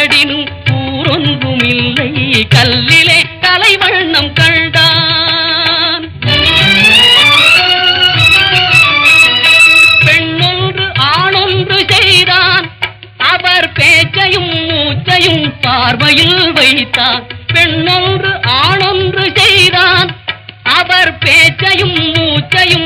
தேடினும் ஊரொன்றுமில்லை கல்லிலே கலைவண்ணம் கண்டான். பெண்ணொன்று ஆணொன்று செய்தான், அவர் பேச்சையும் மூச்சையும் பார்வையில் வைத்தான். பெண்ணொன்று ஆணொன்று செய்தான், அவர் பேச்சையும் மூச்சையும்